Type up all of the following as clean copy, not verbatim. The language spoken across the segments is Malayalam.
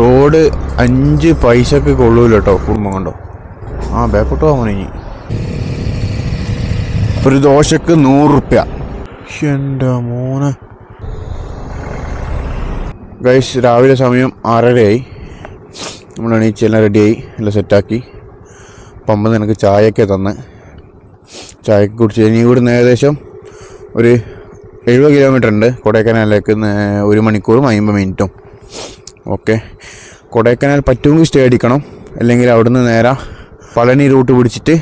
റോഡ് 5 പൈസക്ക് കൊള്ളൂല കേട്ടോ. കുടുംബം കണ്ടോ. ബാക്കോട്ട് പോകാൻ ഇനി ഒരു ദോശക്ക് 100 റുപ്യ. എൻ്റെ മോനെ ഗൈസ്, രാവിലെ സമയം 6:30 നമ്മൾ എണീച്ച് എല്ലാം റെഡിയായി, എല്ലാം സെറ്റാക്കി. പമ്പ് നിനക്ക് ചായയൊക്കെ തന്ന് ചായയൊക്കെ കുടിച്ച് ഇനി ഇവിടുന്ന് ഏകദേശം ഒരു 70 കിലോമീറ്റർ ഉണ്ട് കൊടൈക്കനാലിലേക്ക്. 1 മണിക്കൂറും 50 മിനിറ്റും. ഓക്കെ, കൊടൈക്കനാൽ പറ്റുമെങ്കിൽ സ്റ്റേ അടിക്കണം, അല്ലെങ്കിൽ അവിടുന്ന് നേരെ പളനി റൂട്ട് പിടിച്ചിട്ട്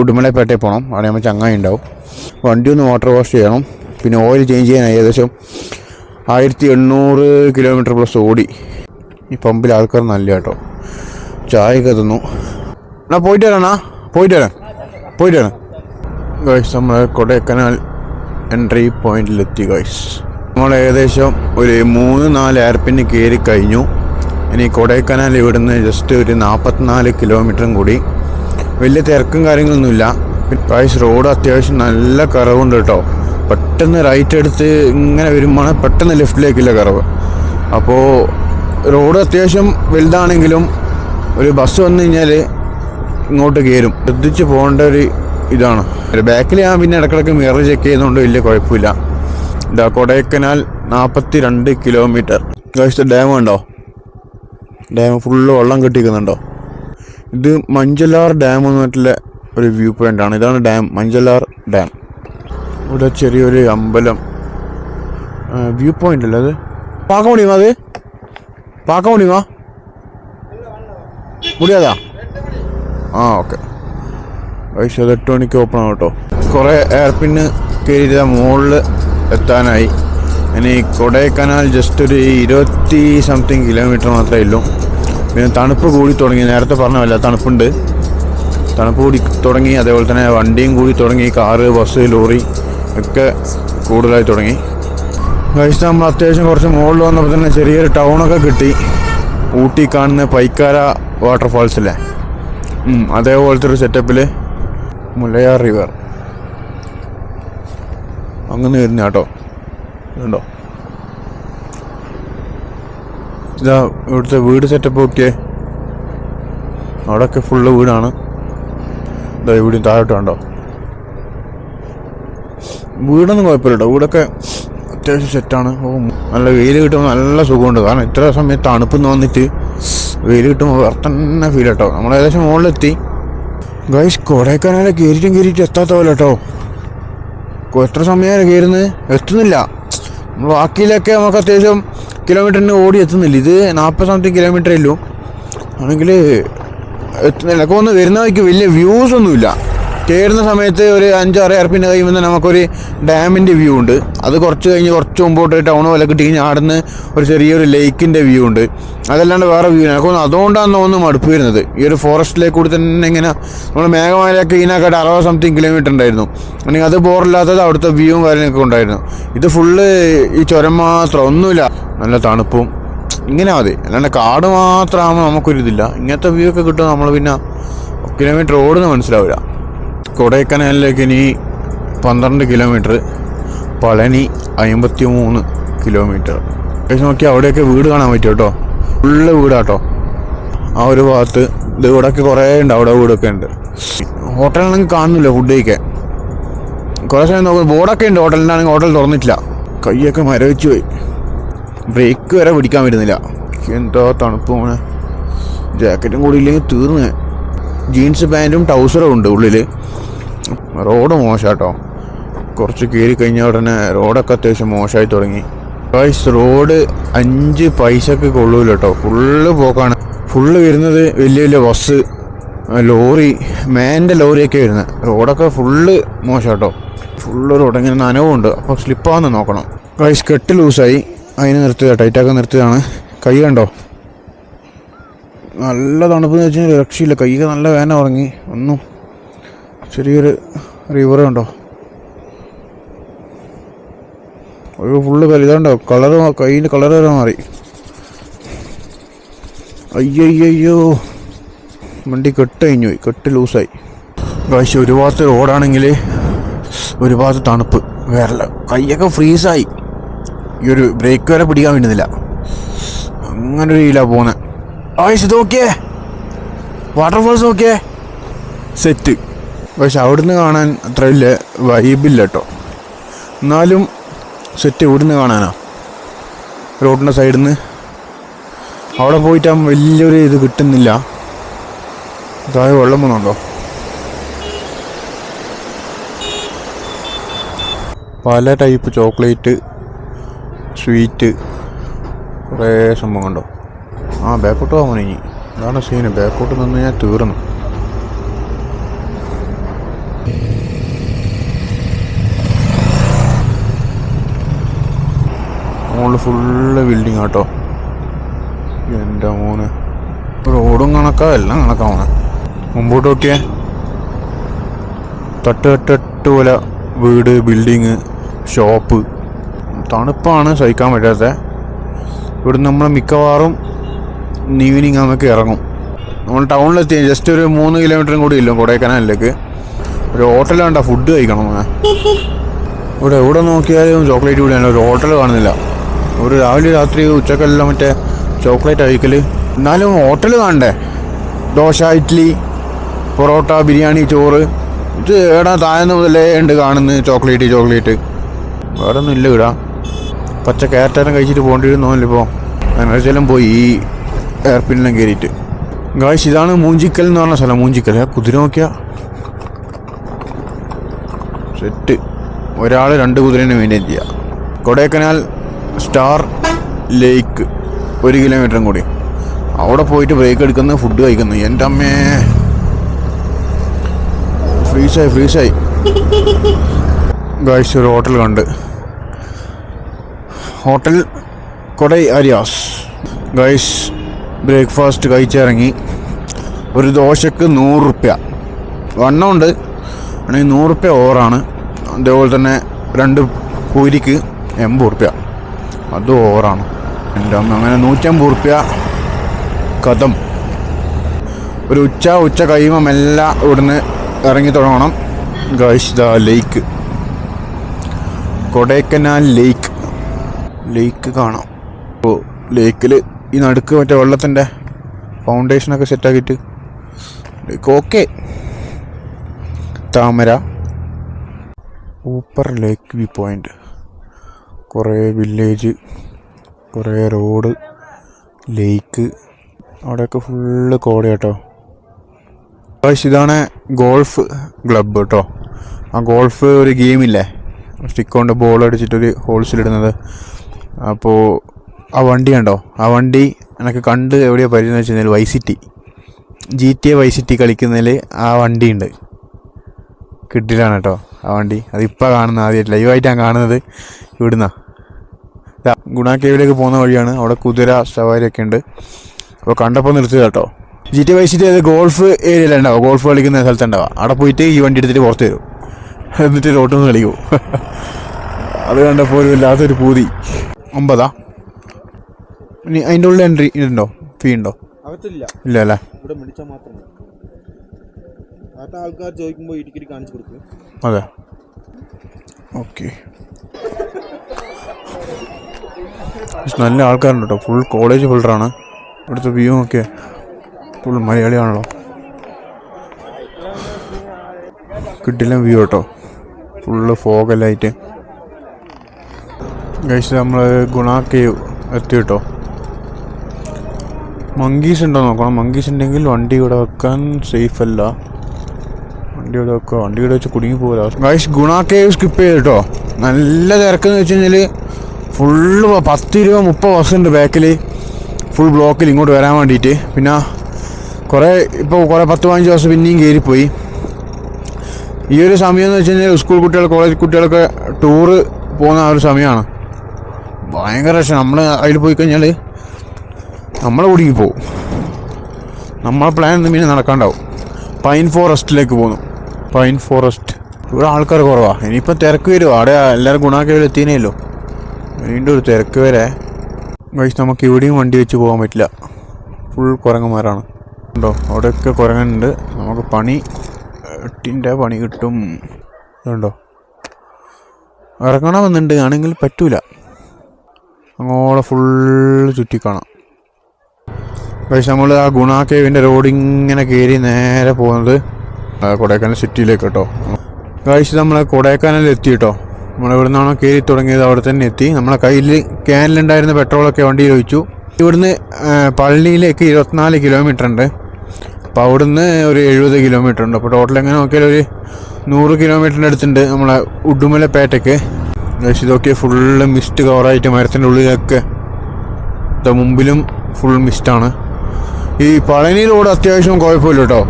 ഉടുമലപ്പേട്ടയിൽ പോകണം. അവിടെ നമ്മൾ ചങ്ങായി ഉണ്ടാവും. വണ്ടി ഒന്ന് വാട്ടർ വാഷ് ചെയ്യണം. പിന്നെ ഓയിൽ ചേഞ്ച് ചെയ്യാൻ ഏകദേശം 1800 കിലോമീറ്റർ പ്ലസ് ഓടി. ഈ പമ്പിൽ ആൾക്കാർ നല്ല കേട്ടോ. ചായയൊക്കെ തന്നു. പോയിട്ട് വരാം ഗൈസ്. നമ്മൾ കൊടൈക്കനാൽ എൻട്രി പോയിന്റിലെത്തി ഗൈസ്. നമ്മൾ ഏകദേശം ഒരു 3-4 എയർപിന്ന് കയറി കഴിഞ്ഞു. ഇനി കൊടൈക്കനാൽ ഇവിടുന്ന് ജസ്റ്റ് ഒരു 44 കിലോമീറ്ററും കൂടി. വലിയ തിരക്കും കാര്യങ്ങളൊന്നുമില്ല. ഗൈസ്, റോഡ് അത്യാവശ്യം നല്ല കറവുണ്ട് കേട്ടോ. പെട്ടെന്ന് റൈറ്റ് എടുത്ത് ഇങ്ങനെ വരുമ്പോൾ പെട്ടെന്ന് ലെഫ്റ്റിലേക്കില്ല കറവ്. അപ്പോൾ റോഡ് അത്യാവശ്യം വലുതാണെങ്കിലും ഒരു ബസ് വന്നു കഴിഞ്ഞാൽ ഇങ്ങോട്ട് കയറും. ശ്രദ്ധിച്ച് പോകേണ്ട ഒരു ഇതാണ്. ബാക്കിൽ ഞാൻ പിന്നെ ഇടയ്ക്കിടയ്ക്ക് മിറർ ചെക്ക് ചെയ്യുന്നതുകൊണ്ട് വലിയ കുഴപ്പമില്ല. ഇതാ കൊടൈക്കനാൽ 42 കിലോമീറ്റർ. ഗൈസ്, ഡാം ഉണ്ടോ? ഡാം ഫുള്ള് വെള്ളം കെട്ടിക്കുന്നുണ്ടോ? ഇത് മഞ്ചലാർ ഡാം എന്ന് പറഞ്ഞിട്ടുള്ള ഒരു വ്യൂ പോയിൻ്റാണ്. ഇതാണ് ഡാം, മഞ്ചലാർ ഡാം. ഇവിടെ ചെറിയൊരു അമ്പലം വ്യൂ പോയിൻ്റ് അല്ലേ അത്? പാക്ക മുടിയുമോ മുടിയാതാ? ഓക്കെ ഗൈസ്, അത് 8 മണിക്ക് ഓപ്പൺ ആവും കേട്ടോ. കുറേ എയർപിന്ന് കയറിയിട്ട് മുകളിൽ എത്താനായി. ഇനി കൊടൈക്കനാൽ ജസ്റ്റ് ഒരു 20 സംതിങ് കിലോമീറ്റർ മാത്രമേ ഉള്ളൂ. പിന്നെ തണുപ്പ് കൂടി തുടങ്ങി. നേരത്തെ പറഞ്ഞല്ല, തണുപ്പ് കൂടി തുടങ്ങി. അതേപോലെ തന്നെ വണ്ടിയും കൂടി തുടങ്ങി. കാറ്, ബസ്, ലോറി ഒക്കെ കൂടുതലായി തുടങ്ങി. ഗൈസ്, നമ്മൾ അത്യാവശ്യം കുറച്ച് മുകളിൽ വന്നപ്പോൾ തന്നെ ചെറിയൊരു ടൗണൊക്കെ കിട്ടി. ഊട്ടി കാണുന്ന പൈക്കാര വാട്ടർഫാൾസിലെ അതേപോലത്തെ ഒരു സെറ്റപ്പിൽ മുല്ലയാർ റിവർ അങ്ങനെ വരുന്ന കേട്ടോ. ഇതുണ്ടോ? ഇതാ ഇവിടുത്തെ വീട് സെറ്റപ്പ്. ഓക്കെ, അവിടെയൊക്കെ ഫുള്ള് വീടാണ്. ഇതാ ഇവിടെയും താഴോട്ട് കണ്ടോ. വീടൊന്നും കുഴപ്പമില്ല കേട്ടോ. വീടൊക്കെ അത്യാവശ്യം സെറ്റാണ്. നല്ല വെയിൽ കിട്ടുമ്പോൾ നല്ല സുഖമുണ്ട്. കാരണം ഇത്ര സമയത്ത് തണുപ്പെന്ന് വന്നിട്ട് വെയിൽ കിട്ടുമ്പോൾ വേറെ തന്നെ ഫീൽ കേട്ടോ. നമ്മൾ ഏകദേശം മുകളിലെത്തി ഗൈസ്. കൊടൈക്കനാലെ കയറിയിട്ട് എത്താത്ത പോലെ കേട്ടോ. എത്ര സമയമാണ് കയറുന്നത്, എത്തുന്നില്ല. നമ്മൾ ബാക്കിയിലൊക്കെ നമുക്ക് അത്യാവശ്യം കിലോമീറ്ററിന് ഓടി എത്തുന്നില്ല. ഇത് 40 സംതിങ് കിലോമീറ്ററേ ഉള്ളൂ. ആണെങ്കിൽ എത്തുന്നില്ല. ഒക്കെ ഒന്ന് വരുന്ന വഴിക്ക് വലിയ വ്യൂസ് ഒന്നുമില്ല. കയറുന്ന സമയത്ത് ഒരു 5-6 എയർപിന്ന് കഴിയുമ്പോൾ തന്നെ നമുക്കൊരു ഡാമിൻ്റെ വ്യൂ ഉണ്ട്. അത് കുറച്ച് കഴിഞ്ഞ് കുറച്ച് മുമ്പോട്ട് ടൗൺ പോലെ കിട്ടി കഴിഞ്ഞാൽ ആടുന്ന് ഒരു ചെറിയൊരു ലേക്കിൻ്റെ വ്യൂ ഉണ്ട്. അതല്ലാണ്ട് വേറെ വ്യൂ എനിക്ക് അതുകൊണ്ടാണ് തോന്നുന്നു മടുപ്പ് വരുന്നത്. ഈ ഒരു ഫോറസ്റ്റിലേക്ക് കൂടി തന്നെ ഇങ്ങനെ നമ്മൾ മേഘമലയൊക്കെ ഇതിനൊക്കെ 60 സംതിങ് കിലോമീറ്റർ ഉണ്ടായിരുന്നു. അല്ലെങ്കിൽ അത് ബോറില്ലാത്തത് അവിടുത്തെ വ്യൂവും കാര്യങ്ങളൊക്കെ ഉണ്ടായിരുന്നു. ഇത് ഫുള്ള് ഈ ചുരം മാത്രം, ഒന്നുമില്ല. നല്ല തണുപ്പും ഇങ്ങനെ മതി. അല്ലാണ്ട് കാട് മാത്രമാകുമ്പോൾ നമുക്കൊരിതില്ല. ഇങ്ങനത്തെ വ്യൂ ഒക്കെ കിട്ടുമ്പോൾ നമ്മൾ പിന്നെ കിലോമീറ്റർ ഓടുന്ന മനസ്സിലാവില്ല. കൊടൈക്കനാലിലേക്ക് ഇനി 12 കിലോമീറ്റർ, പളനി 53 കിലോമീറ്റർ. നോക്കി അവിടെയൊക്കെ വീട് കാണാൻ പറ്റും കേട്ടോ. ഫുള്ള് വീടാട്ടോ ആ ഒരു ഭാഗത്ത്. ഇത് ഇവിടെയൊക്കെ കുറേ ഉണ്ട്, അവിടെ വീടൊക്കെ ഉണ്ട്. ഹോട്ടലിനാണെങ്കിൽ കാണുന്നില്ല ഫുഡ് കഴിക്കാൻ. കുറേ സമയം നോക്കുന്നത് ബോർഡൊക്കെ ഉണ്ട്. ഹോട്ടലിനാണെങ്കിൽ ഹോട്ടൽ തുറന്നിട്ടില്ല. കൈയൊക്കെ മരവിച്ച് പോയി. ബ്രേക്ക് വരെ പിടിക്കാൻ പറ്റുന്നില്ല. എന്തോ തണുപ്പ് പോണേ. ജാക്കറ്റും കൂടി ഇല്ലെങ്കിൽ തീർന്ന്. ജീൻസ് പാൻറ്റും ട്രൗസറും ഉണ്ട് ഉള്ളിൽ. റോഡ് മോശം കേട്ടോ. കുറച്ച് കയറി കഴിഞ്ഞാൽ ഉടനെ റോഡൊക്കെ അത്യാവശ്യം മോശമായി തുടങ്ങി. ഗൈസ്, റോഡ് 5 പൈസക്ക് കൊള്ളൂല കേട്ടോ. ഫുള്ള് പോക്കാണ്. ഫുള്ള് വരുന്നത് വലിയ വലിയ ബസ്, ലോറി, മേൻ്റെ ലോറിയൊക്കെ വരുന്നത്. റോഡൊക്കെ ഫുള്ള് മോശം കേട്ടോ. ഫുള്ള് റോഡ് ഇങ്ങനെ നനവുണ്ട്. അപ്പോൾ സ്ലിപ്പാന്ന് നോക്കണം. ഗൈസ്, കെട്ട് ലൂസായി. അതിന് നിർത്തിയതാണ്, ടൈറ്റാക്കാൻ നിർത്തിയതാണ്. കൈ കണ്ടോ, നല്ല തണുപ്പെന്ന് വെച്ച് കഴിഞ്ഞാൽ രക്ഷയില്ല. കൈക്ക് നല്ല വേദന തുടങ്ങി. ഒന്നും ചെറിയൊരു റിവർ ഉണ്ടോ, ഒരു ഫുള്ള് ഇതുണ്ടോ കളറ്, കൈയിൻ്റെ കളർ വരെ മാറി. അയ്യോ വണ്ടി കെട്ട് കഴിഞ്ഞു പോയി, കെട്ട് ലൂസായി. ഗൈസ്, ഒരു ഭാഗത്ത് റോഡാണെങ്കിൽ ഒരു ഭാഗത്ത് തണുപ്പ്, വേറെ കൈയൊക്കെ ഫ്രീസായി. ഈ ഒരു ബ്രേക്ക് വരെ പിടിക്കാൻ പറ്റുന്നില്ല. അങ്ങനെ ഒരു രീതിയിലാണ് പോകുന്നത്. ഇത് നോക്കിയേ, വാട്ടർഫോൾസ് നോക്കിയേ, സെറ്റ്. പക്ഷെ അവിടുന്ന് കാണാൻ അത്ര വലിയ വൈബില്ല കേട്ടോ. എന്നാലും സെറ്റ്. ഇവിടുന്ന് കാണാനാ റോഡിൻ്റെ സൈഡിൽ നിന്ന്. അവിടെ പോയിട്ടാകുമ്പോൾ വലിയൊരു ഇത് കിട്ടുന്നില്ല. താഴെ വെള്ളം പോകുന്നുണ്ടോ? പല ടൈപ്പ് ചോക്ലേറ്റ്, സ്വീറ്റ്, കുറേ സംഭവം കണ്ടോ. ബാക്കോട്ട് പോകാൻ ഇനി അതാണ് സീന്. ബാക്കോട്ട് നിന്ന് ഞാൻ തീർന്നു. മുകളിൽ ഫുള്ള് ബിൽഡിങ് കേട്ടോ. എൻ്റെ മോന് റോഡും കണക്കാ, എല്ലാം കണക്കാണ്. മുമ്പോട്ട് നോക്കിയേ, തട്ട് പോലെ വീട്, ബിൽഡിങ്, ഷോപ്പ്. തണുപ്പാണ് സഹിക്കാൻ പറ്റാത്ത. ഇവിടെ നമ്മൾ മിക്കവാറും ഈവനിങ് ആകുമ്പോൾ ഇറങ്ങും. നമ്മൾ ടൗണിലെത്തി ജസ്റ്റ് ഒരു 3 കിലോമീറ്ററും കൂടി ഇല്ല കൊടൈക്കനാലിലേക്ക്. ഒരു ഹോട്ടലാണ്ട ഫുഡ് കഴിക്കണം. ഇവിടെ എവിടെ നോക്കിയാലും ചോക്ലേറ്റ് കൂടിയാണ്, ഒരു ഹോട്ടൽ കാണുന്നില്ല. ഒരു രാവിലെ രാത്രി ഉച്ചക്കെല്ലാം മറ്റേ ചോക്ലേറ്റ് കഴിക്കൽ. എന്നാലും ഹോട്ടൽ കാണണ്ടേ? ദോശ, ഇഡ്ഡലി, പൊറോട്ട, ബിരിയാണി, ചോറ്. ഇത് ഏടാ താഴ്ന്ന മുതലേ ഉണ്ട് കാണുന്നത് ചോക്ലേറ്റ്. വേറെ ഒന്നും ഇല്ല ഇടാ. പച്ച കയറ്റാനും കഴിച്ചിട്ട് പോകേണ്ടിരുന്നോല്ലോ ഇപ്പോൾ. എനർജിയെല്ലാം പോയി ഈ എയർപിന്നെല്ലാം കയറിയിട്ട്. ഗായ്സ്, ഇതാണ് മൂഞ്ചിക്കൽ എന്ന് പറഞ്ഞ സ്ഥലം. മൂഞ്ചിക്കൽ കുതിര നോക്കിയാ സെറ്റ്. ഒരാൾ 2 കുതിരേനെ മെയിൻറ്റെയിൻ ചെയ്യുക. കൊടൈക്കനാൽ സ്റ്റാർ ലേക്ക് 1 കിലോമീറ്ററും കൂടി. അവിടെ പോയിട്ട് ബ്രേക്ക് എടുക്കുന്നു, ഫുഡ് കഴിക്കുന്നു. എൻ്റെ അമ്മേ, ഫ്രീസായി. ഗായ്സ്, ഒരു ഹോട്ടൽ കണ്ട്. Hotel Kodai Aryas. Guys, breakfast കഴിച്ചിറങ്ങി. ഒരു ദോശക്ക് 100 റുപ്യ. വണ്ണമുണ്ട് ആണെങ്കിൽ 100 റുപ്യ ഓവറാണ്. അതേപോലെ തന്നെ 2 പൂരിക്ക് 80 റുപ്യ, അതും ഓവറാണ്. എൻ്റെ അമ്മ, അങ്ങനെ 150 റുപ്യ കഥം. ഒരു ഉച്ച കഴിയുമ്പം എല്ലാം ഇവിടുന്ന് ഇറങ്ങി തുടങ്ങണം. ഗായ്സ്, ദാ ലേക്ക്, കൊടൈക്കനാൽ ലേക്ക് കാണാം. അപ്പോൾ ലേക്കിൽ ഈ നടുക്ക് മറ്റേ വെള്ളത്തിൻ്റെ ഫൗണ്ടേഷനൊക്കെ സെറ്റാക്കിയിട്ട് ലേക്ക് ഓക്കെ. താമര, ഊപ്പർ ലേക്ക് വ്യൂ പോയിൻ്റ്, കുറേ വില്ലേജ്, കുറേ റോഡ്, ലേക്ക്. അവിടെയൊക്കെ ഫുള്ള് കോട കേട്ടോ. ഇതാണ് ഗോൾഫ് ക്ലബ്ബ് കേട്ടോ. ആ ഗോൾഫ് ഒരു ഗെയിമില്ലേ, സ്റ്റിക്ക് കൊണ്ട് ബോൾ അടിച്ചിട്ടൊരു ഹോൾസിലിടുന്നത്. അപ്പോൾ ആ വണ്ടി കണ്ടോ, ആ വണ്ടി എനിക്ക് കണ്ട് എവിടെയാണ് പരിചയം വെച്ച് കഴിഞ്ഞാൽ GTA വൈസ് സിറ്റി കളിക്കുന്നതിൽ ആ വണ്ടി ഉണ്ട്. കിട്ടിലാണ് കേട്ടോ ആ വണ്ടി. അതിപ്പോൾ കാണുന്നത്, ആദ്യമായിട്ട് ലൈവായിട്ടാണ് കാണുന്നത്. ഇവിടുന്ന ഗുണ കേവിലേക്ക് പോകുന്ന വഴിയാണ്. അവിടെ കുതിര സവാരിയൊക്കെ ഉണ്ട്. അപ്പോൾ കണ്ടപ്പോൾ നിർത്തിയത് കേട്ടോ. GTA വൈസ് സിറ്റി അത് ഗോൾഫ് ഏരിയയിലുണ്ടാവും, ഗോൾഫ് കളിക്കുന്ന സ്ഥലത്തുണ്ടാവുക. അവിടെ പോയിട്ട് ഈ വണ്ടി എടുത്തിട്ട് പുറത്ത് വരും, എന്നിട്ട് റോട്ടിൽ നിന്ന് കളിക്കും. അത് കണ്ടപ്പോൾ ഒരു വല്ലാത്തൊരു പൂതി. 9 ഇനി അതിൻ്റെ ഉള്ളിൽ എൻട്രി ഇതുണ്ടോ, ഫീ ഉണ്ടോ? ഇല്ല അല്ലേ? അതെ, ഓക്കെ. നല്ല ആൾക്കാരുണ്ട് കേട്ടോ. ഫുൾ കോളേജ് ഫുള്ളറാണ്. ഇവിടുത്തെ വ്യൂ ഒക്കെ ഫുൾ മലയാളിയാണല്ലോ. കിട്ടില്ല വ്യൂ കേട്ടോ, ഫുള്ള് ഫോഗല്ലായിട്ട്. ഗൈസ്, നമ്മൾ ഗുണ കേവ് എത്തി കേട്ടോ. മങ്കീസ് ഉണ്ടോ നോക്കണം. മങ്കീസ് ഉണ്ടെങ്കിൽ വണ്ടി ഇവിടെ വെക്കാൻ സേഫ് അല്ല. വണ്ടി ഇവിടെ വെക്കുക, വണ്ടി ഇവിടെ വെച്ച് കുടുങ്ങി പോകില്ല. ഗൈസ്, ഗുണ കേവ് സ്കിപ്പ് ചെയ്ത് കേട്ടോ. നല്ല തിരക്കെന്ന് വെച്ച് കഴിഞ്ഞാൽ ഫുള്ള് 10, 20, 30 ബസ്സുണ്ട് ബാക്കിൽ, ഫുൾ ബ്ലോക്കിൽ ഇങ്ങോട്ട് വരാൻ വേണ്ടിയിട്ട്. പിന്നെ കുറേ 10, 15 ബസ് പിന്നെയും കയറിപ്പോയി. ഈ ഒരു സമയം എന്ന് വെച്ച് കഴിഞ്ഞാൽ സ്കൂൾ കുട്ടികൾ, കോളേജ് കുട്ടികളൊക്കെ ടൂറ് പോകുന്ന ആ ഒരു സമയമാണ്. ഭയങ്കര രസം. നമ്മൾ അതിൽ പോയി കഴിഞ്ഞാൽ നമ്മളെ കുടുങ്ങിപ്പോവും. നമ്മളെ പ്ലാൻ ഒന്നും പിന്നെ നടക്കാണ്ടാവും. പൈൻ ഫോറസ്റ്റിലേക്ക് പോകുന്നു. പൈൻ ഫോറസ്റ്റ് ഇവിടെ ആൾക്കാർ കുറവാണ്. ഇനിയിപ്പോൾ തിരക്ക് വരുമോ? അവിടെ എല്ലാവരും ഗുണാക്കേവിൽ എത്തിനേല്ലോ. വീണ്ടും ഒരു തിരക്ക് വരെ. ഗൈസ്, നമുക്ക് ഇവിടെയും വണ്ടി വെച്ച് പോകാൻ പറ്റില്ല, ഫുൾ കുരങ്ങന്മാരാണ്. ഉണ്ടോ, അവിടെയൊക്കെ കുരങ്ങനുണ്ട്. നമുക്ക് എട്ടിൻ്റെ പണി കിട്ടും. ഇതുണ്ടോ, ഇറങ്ങണമെന്നുണ്ട്, ആണെങ്കിൽ പറ്റൂല. അങ്ങോളം ഫുള്ള് ചുറ്റിക്കാണാം. പക്ഷേ നമ്മൾ ആ ഗുണ കേവിൻ്റെ റോഡ് ഇങ്ങനെ കയറി നേരെ പോകുന്നത് കൊടൈക്കനാൽ സിറ്റിയിലേക്ക് കേട്ടോ. ഗൈസ് നമ്മൾ കൊടൈക്കനാലിൽ എത്തി കേട്ടോ. നമ്മളിവിടെ നിന്നാണോ കയറി തുടങ്ങിയത് അവിടെ തന്നെ എത്തി. നമ്മളെ കയ്യിൽ ക്യാനിലുണ്ടായിരുന്ന പെട്രോളൊക്കെ വണ്ടിയിൽ ഒഴിച്ചു. ഇവിടുന്ന് പള്ളിയിലേക്ക് 24 കിലോമീറ്റർ ഉണ്ട്. അപ്പോൾ അവിടുന്ന് ഒരു 70 കിലോമീറ്റർ ഉണ്ട്. അപ്പോൾ ടോട്ടൽ എങ്ങനെ നോക്കിയാൽ ഒരു 100 കിലോമീറ്ററിൻ്റെ അടുത്തുണ്ട് നമ്മളെ ഉടുമലപ്പേട്ടയ്ക്ക്. ഗൈസ് ഇതൊക്കെ ഫുള്ള് മിസ്റ്റ് കവറായിട്ട് മരത്തിൻ്റെ ഉള്ളിലൊക്കെ മുമ്പിലും ഫുൾ മിസ്റ്റാണ്. ഈ പളനി റോഡ് അത്യാവശ്യം കുഴപ്പമില്ല കേട്ടോ.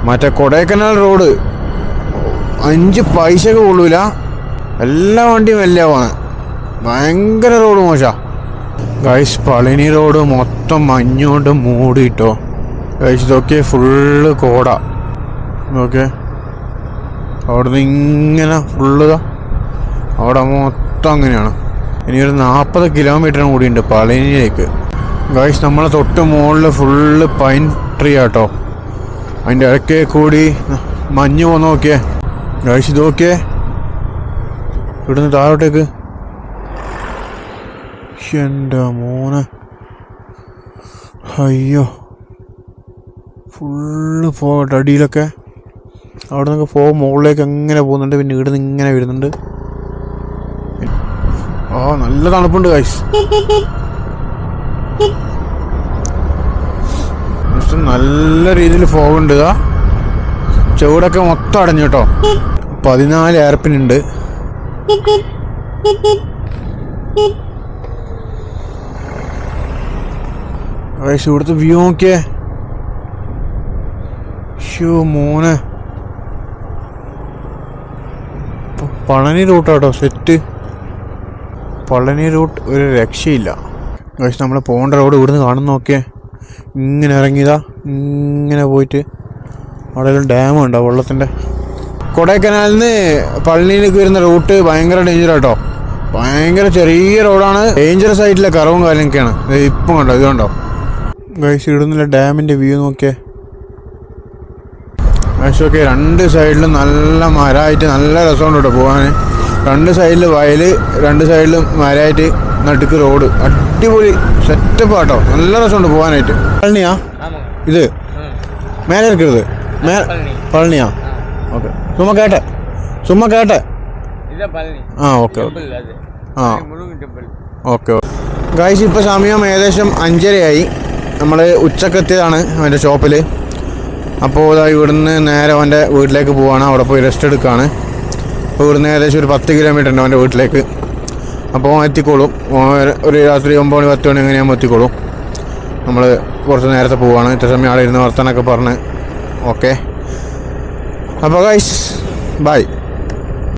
മറ്റേ കൊടൈക്കനാൽ റോഡ് 5 പൈസക്ക് കൊള്ളൂല. എല്ലാ വണ്ടിയും എല്ലാമാണ്. ഭയങ്കര റോഡ് മോശം. ഗൈസ് പളനി റോഡ് മൊത്തം മഞ്ഞുകൊണ്ട് മൂടിയിട്ടോ. ഗൈസ് ഇതൊക്കെ ഫുള്ള് കോട. ഓക്കെ അവിടുന്ന് ഇങ്ങനെ ഫുള്ള് അവിടെ മൊത്തം അങ്ങനെയാണ്. ഇനി ഒരു 40 കിലോമീറ്ററും കൂടിയുണ്ട് പളനിയിലേക്ക്. ഗൈസ് നമ്മളെ തൊട്ട് മുകളിൽ ഫുള്ള് പൈൻ ട്രീ ആട്ടോ. അതിൻ്റെ ഇടയ്ക്ക് കൂടി മഞ്ഞ് പോന്ന് നോക്കിയേ. ഗൈസ് ഇത് നോക്കിയേ ഇവിടുന്ന് താഴോട്ടേക്ക്. എൻ്റെ മോനെ അയ്യോ ഫുള്ള് പോകട്ടെ. അടിയിലൊക്കെ അവിടെ നിന്നൊക്കെ പോകും മുകളിലേക്ക് അങ്ങനെ പോകുന്നുണ്ട്. പിന്നെ ഇവിടെ നിന്ന് ഇങ്ങനെ വരുന്നുണ്ട്. നല്ല തണുപ്പുണ്ട് ഗൈസ്. നല്ല രീതിയിൽ ഫോഗുണ്ട്. ചൂടൊക്കെ മൊത്തം അടഞ്ഞു കേട്ടോ. 14 എയർപിന്നുണ്ട്. ഗൈസ് ഇവിടുത്തെ വ്യൂ നോക്കിയേ. ഷോ മോനെ പളനി റൂട്ടാട്ടോ സെറ്റ്. പളനി റൂട്ട് ഒരു രക്ഷയില്ല. ഗൈസ് നമ്മൾ പോകേണ്ട റോഡ് ഇവിടുന്ന് കാണുന്ന നോക്കിയേ. ഇങ്ങനെ ഇറങ്ങിയതാ ഇങ്ങനെ പോയിട്ട് അവിടെ ഒരു ഡാം ഉണ്ടോ വെള്ളത്തിൻ്റെ. കൊടൈക്കനാലിൽ നിന്ന് പളനിയിലേക്ക് വരുന്ന റൂട്ട് ഭയങ്കര ഡേഞ്ചർ കേട്ടോ. ഭയങ്കര ചെറിയ റോഡാണ്. ഡേഞ്ചറസ് ആയിട്ടുള്ള കറവും കാര്യമൊക്കെയാണ്. ഇപ്പം കണ്ടോ ഇത് കണ്ടോ ഗൈസ്. ഇവിടുന്നുള്ള ഡാമിൻ്റെ വ്യൂ നോക്കിയേ. ഗൈസ് ഓക്കെ 2 സൈഡിലും നല്ല മരമായിട്ട് നല്ല രസമുണ്ട് കേട്ടോ പോകാൻ. 2 സൈഡിൽ വയൽ, 2 സൈഡിലും മരമായിട്ട് നടുക്ക് റോഡ്. അടിപൊളി സെറ്റപ്പ് ആട്ടോ. നല്ല രസമുണ്ട് പോകാനായിട്ട്. പളനിയാ ഇത് മേലെ ഇരിക്കരുത്. പളനിയാ ഓക്കെ. സുമ കേട്ടെ ഓക്കെ ഓക്കെ. ഗൈസ് ഇപ്പോൾ സമയം ഏകദേശം 5:30 നമ്മൾ ഉച്ചക്കെത്തിയതാണ് അവൻ്റെ ഷോപ്പിൽ. അപ്പോൾ ഇവിടുന്ന് നേരെ അവൻ്റെ വീട്ടിലേക്ക് പോവാണ്. അവിടെ പോയി റെസ്റ്റ് എടുക്കുകയാണ്. അപ്പോൾ ഇവിടുന്ന് ഏകദേശം ഒരു 10 കിലോമീറ്റർ ഉണ്ട് അവൻ്റെ വീട്ടിലേക്ക്. അപ്പോൾ എത്തിക്കോളും. ഒരു രാത്രി 9 മണി 10 മണി എങ്ങനെയാകുമ്പോൾ എത്തിക്കോളും. നമ്മൾ കുറച്ച് നേരത്തെ പോവുകയാണ്. ഇത്ര സമയം അവിടെ ഇരുന്ന് വർത്താനൊക്കെ പറഞ്ഞ് ഓക്കെ. അപ്പോൾ ഗൈസ് ബൈ.